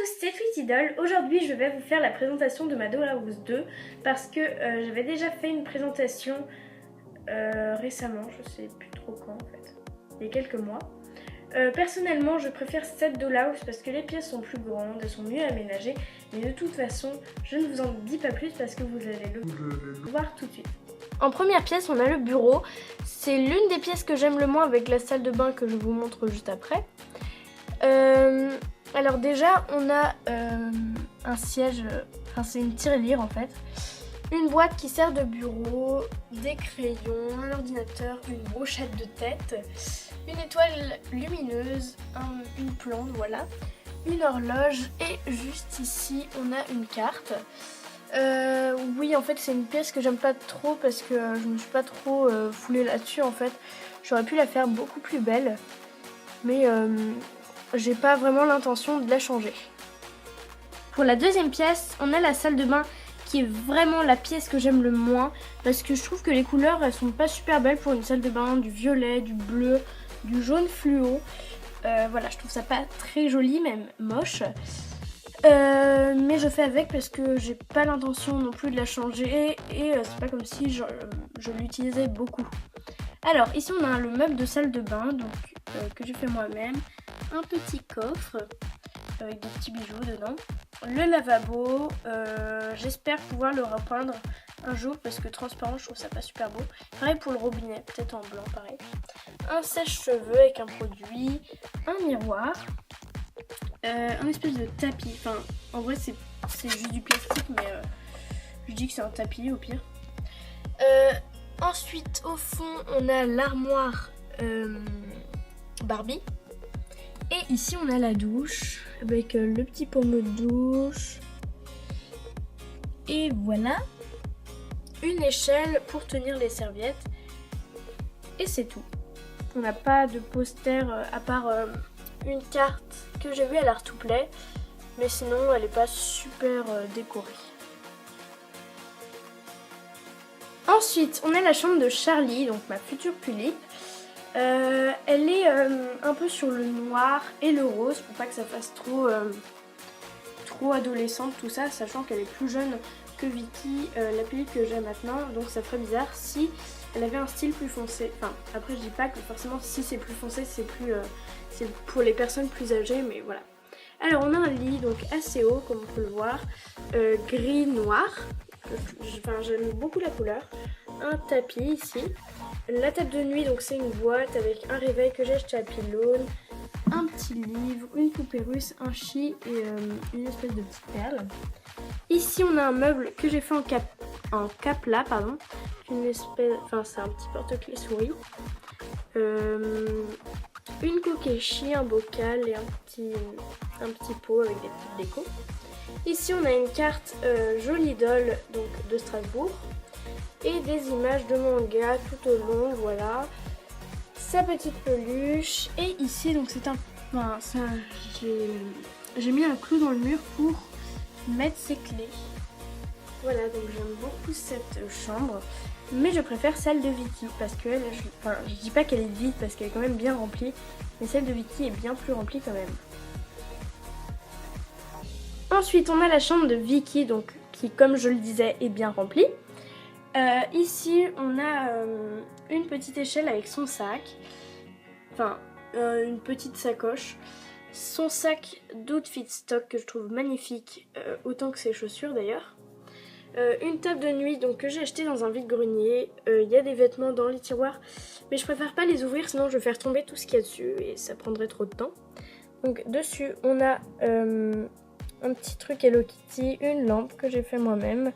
c'est Tweet Idol. Aujourd'hui je vais vous faire la présentation de ma Dollhouse 2 parce que j'avais déjà fait une présentation récemment, je sais plus trop quand en fait, il y a quelques mois. Personnellement je préfère cette Dollhouse parce que les pièces sont plus grandes, elles sont mieux aménagées, mais de toute façon je ne vous en dis pas plus parce que vous allez le voir tout de suite. En première pièce on a le bureau, c'est l'une des pièces que j'aime le moins avec la salle de bain que je vous montre juste après. Alors déjà on a un siège, enfin c'est une tirelire en fait, une boîte qui sert de bureau, des crayons, un ordinateur, une brochette de tête, une étoile lumineuse, une plante, voilà, une horloge et juste ici on a une carte. Oui en fait c'est une pièce que j'aime pas trop parce que je me suis pas trop foulée là-dessus en fait, j'aurais pu la faire beaucoup plus belle mais j'ai pas vraiment l'intention de la changer. Pour la deuxième pièce, on a la salle de bain qui est vraiment la pièce que j'aime le moins parce que je trouve que les couleurs elles sont pas super belles pour une salle de bain, du violet, du bleu, du jaune fluo. Voilà, je trouve ça pas très joli, même moche. Mais je fais avec parce que j'ai pas l'intention non plus de la changer et c'est pas comme si je l'utilisais beaucoup. Alors ici on a le meuble de salle de bain donc, que j'ai fait moi-même, un petit coffre avec des petits bijoux dedans, le lavabo, j'espère pouvoir le repeindre un jour parce que transparent je trouve ça pas super beau, pareil pour le robinet, peut-être en blanc pareil, un sèche-cheveux avec un produit, un miroir, un espèce de tapis, enfin en vrai c'est juste du plastique mais je dis que c'est un tapis au pire. Ensuite au fond on a l'armoire Barbie. Et ici on a la douche avec le petit pommeau de douche. Et voilà. Une échelle pour tenir les serviettes. Et c'est tout. On n'a pas de poster à part une carte que j'ai vue à l'Art to Play. Mais sinon elle n'est pas super décorée. Ensuite on a la chambre de Charlie, donc ma future Pulippe. Elle est un peu sur le noir et le rose pour pas que ça fasse trop adolescente tout ça, sachant qu'elle est plus jeune que Vicky, la Pulippe que j'ai maintenant, donc ça ferait bizarre si elle avait un style plus foncé. Enfin après je dis pas que forcément si c'est plus foncé c'est pour les personnes plus âgées, mais voilà. Alors on a un lit donc assez haut comme on peut le voir, gris noir, enfin j'aime beaucoup la couleur, un tapis ici. La table de nuit, donc c'est une boîte avec un réveil que j'ai acheté à Pylone, un petit livre, une poupée russe, un chi et une espèce de petite perle. Ici on a un meuble que j'ai fait en capla, pardon, une espèce, enfin c'est un petit porte-clés souris, une kokeshi, un bocal et un petit pot avec des petites décos. Ici on a une carte Jolie Doll donc de Strasbourg. Et des images de manga tout au long, voilà. Sa petite peluche. Et ici, donc c'est un... Enfin, ça, j'ai mis un clou dans le mur pour mettre ses clés. Voilà, donc j'aime beaucoup cette chambre. Mais je préfère celle de Vicky parce que, enfin, je dis pas qu'elle est vide parce qu'elle est quand même bien remplie. Mais celle de Vicky est bien plus remplie quand même. Ensuite, on a la chambre de Vicky, donc qui, comme je le disais, est bien remplie. Ici on a une petite échelle avec son sac, enfin une petite sacoche, son sac d'outfit stock que je trouve magnifique, autant que ses chaussures d'ailleurs, une table de nuit donc que j'ai acheté dans un vide-grenier, il y a des vêtements dans les tiroirs mais je préfère pas les ouvrir sinon je vais faire tomber tout ce qu'il y a dessus et ça prendrait trop de temps. Donc dessus on a un petit truc Hello Kitty, une lampe que j'ai fait moi-même,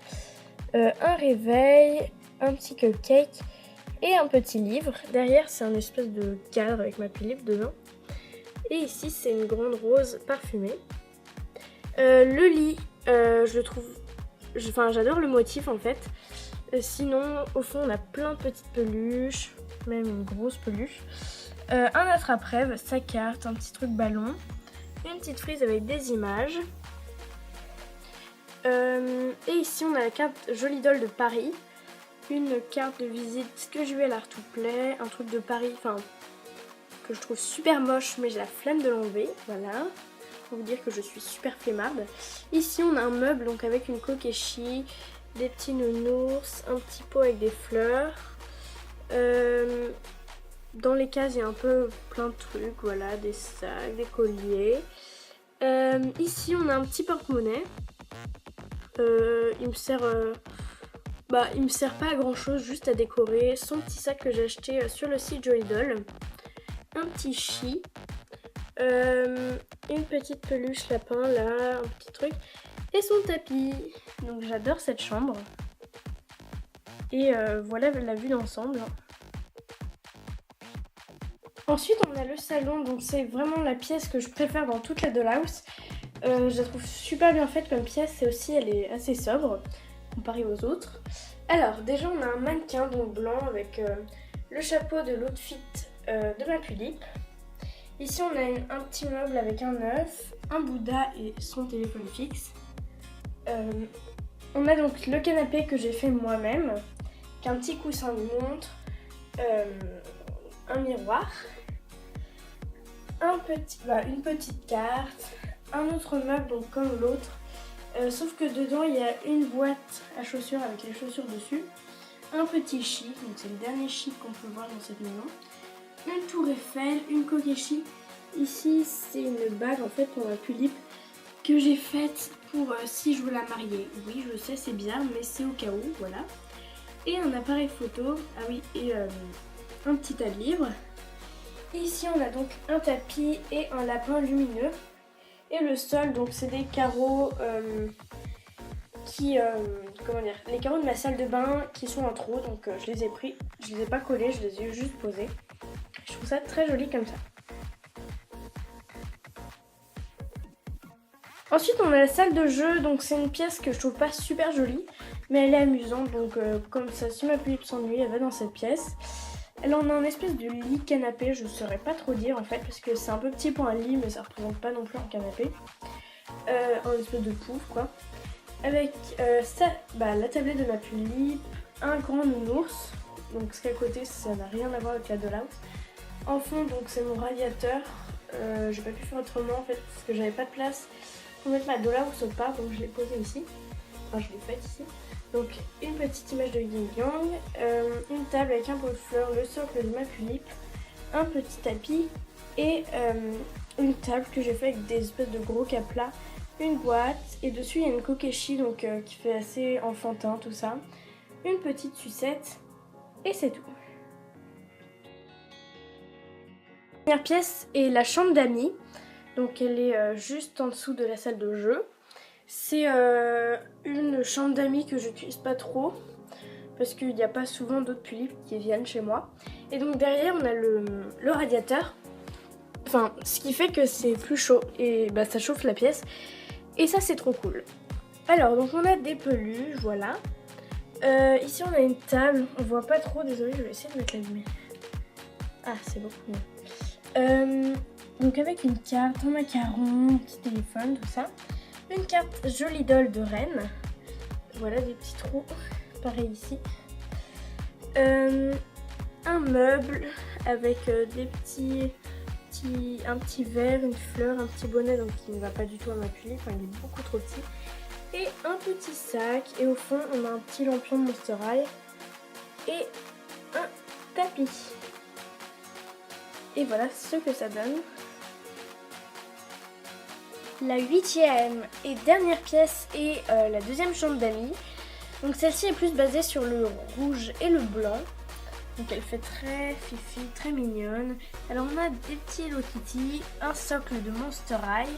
un réveil, un petit cupcake et un petit livre. Derrière c'est un espèce de cadre avec ma Pulippe dedans. Et ici c'est une grande rose parfumée. Le lit, je le trouve... Enfin j'adore le motif en fait. Sinon au fond on a plein de petites peluches, même une grosse peluche. Un attrape-rêve, sa carte, un petit truc ballon. Une petite frise avec des images. Et ici on a la carte Jolie Doll de Paris, une carte de visite que j'ai eu à l'Art to Play, un truc de Paris, enfin que je trouve super moche mais j'ai la flemme de l'enlever, voilà. pour vous dire que je suis super flemmarde. Ici on a un meuble donc avec une kokeshi, des petits nounours, un petit pot avec des fleurs. Dans les cases il y a un peu plein de trucs, voilà, des sacs, des colliers. Ici on a un petit porte-monnaie. Il me sert pas à grand chose, juste à décorer. Son petit sac que j'ai acheté sur le site Jolly Doll. Un petit chi. Une petite peluche lapin là, un petit truc. Et son tapis. Donc j'adore cette chambre. Et voilà la vue d'ensemble. Ensuite on a le salon, donc c'est vraiment la pièce que je préfère dans toute la dollhouse. Je la trouve super bien faite comme pièce et aussi elle est assez sobre comparée aux autres. Alors déjà on a un mannequin donc blanc avec le chapeau de l'outfit de ma tulipe. Ici on a un petit meuble avec un œuf, un Bouddha et son téléphone fixe. On a donc le canapé que j'ai fait moi-même, qui a un petit coussin de montre, un miroir, une petite carte, un autre meuble donc comme l'autre, sauf que dedans il y a une boîte à chaussures avec les chaussures dessus, un petit chic, donc c'est le dernier chic qu'on peut voir dans cette maison, une tour Eiffel, une kokeshi. Ici c'est une bague en fait pour ma tulipe que j'ai faite pour si je veux la marier. Oui je sais c'est bizarre mais c'est au cas où, voilà. Et un appareil photo, ah oui, et un petit tas de livres. Et ici on a donc un tapis et un lapin lumineux. Et le sol, donc c'est des carreaux les carreaux de ma salle de bain qui sont en trop, donc je les ai pris, je les ai pas collés, je les ai juste posés. Je trouve ça très joli comme ça. Ensuite on a la salle de jeu, donc c'est une pièce que je trouve pas super jolie, mais elle est amusante, donc comme ça, si ma tulipe s'ennuie, elle va dans cette pièce. Elle en a un espèce de lit canapé, je ne saurais pas trop dire en fait, parce que c'est un peu petit pour un lit, mais ça représente pas non plus un canapé. Un espèce de pouf quoi. Avec la tablette de ma tulipe, un grand nounours, donc ce qu'il y a à côté ça n'a rien à voir avec la dollhouse. En fond donc c'est mon radiateur, j'ai pas pu faire autrement en fait, parce que j'avais pas de place pour mettre ma dollhouse au part, donc je l'ai posé ici, enfin je l'ai faite ici. Donc une petite image de yin yang, une table avec un pot de fleurs, le socle de ma tulipe, un petit tapis et une table que j'ai fait avec des espèces de gros caplas, une boîte et dessus il y a une kokeshi donc qui fait assez enfantin tout ça, une petite sucette et c'est tout. La première pièce est la chambre d'amis, donc elle est juste en dessous de la salle de jeu. C'est une chambre d'amis que j'utilise pas trop parce qu'il n'y a pas souvent d'autres tulipes qui viennent chez moi. Et donc derrière on a le radiateur, enfin ce qui fait que c'est plus chaud et ça chauffe la pièce et ça c'est trop cool. Alors donc on a des peluches, voilà. Ici on a une table, on voit pas trop, désolée je vais essayer de mettre la lumière. Ah c'est beaucoup mieux. Donc avec une carte, un macaron, un petit téléphone, tout ça. Une carte Jolly Doll de Rennes. Voilà des petits trous, pareil ici. Un meuble avec un petit verre, une fleur, un petit bonnet donc qui ne va pas du tout à ma tulipe, enfin, il est beaucoup trop petit. Et un petit sac et au fond on a un petit lampion de Monster High et un tapis. Et voilà ce que ça donne. La 8e et dernière pièce est la deuxième chambre d'amis. Donc celle-ci est plus basée sur le rouge et le blanc. Donc elle fait très fifi, très mignonne. Alors on a des petits Hello Kitty, un socle de Monster High,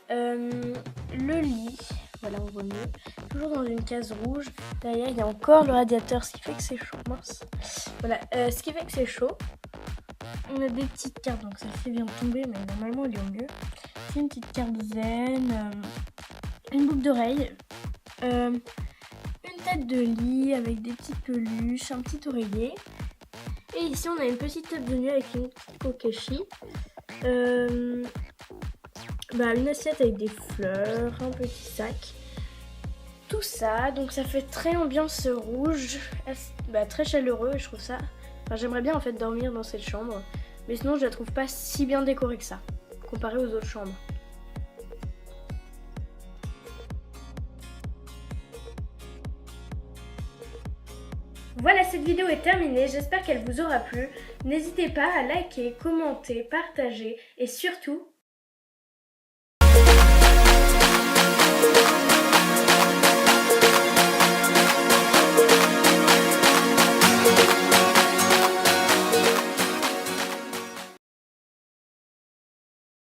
le lit, voilà on voit mieux, toujours dans une case rouge. Derrière il y a encore le radiateur, ce qui fait que c'est chaud, mince. Voilà, ce qui fait que c'est chaud. On a des petites cartes, donc celle-ci vient de tomber, mais normalement elle est au mieux. C'est une petite carte zen, une boucle d'oreille, une tête de lit avec des petites peluches, un petit oreiller. Et ici on a une petite table de nuit avec une petite kokeshi, une assiette avec des fleurs, un petit sac. Tout ça, donc ça fait très ambiance rouge, très chaleureux et je trouve ça... Enfin, j'aimerais bien en fait dormir dans cette chambre, mais sinon je la trouve pas si bien décorée que ça, comparée aux autres chambres. Voilà, cette vidéo est terminée, j'espère qu'elle vous aura plu. N'hésitez pas à liker, commenter, partager et surtout...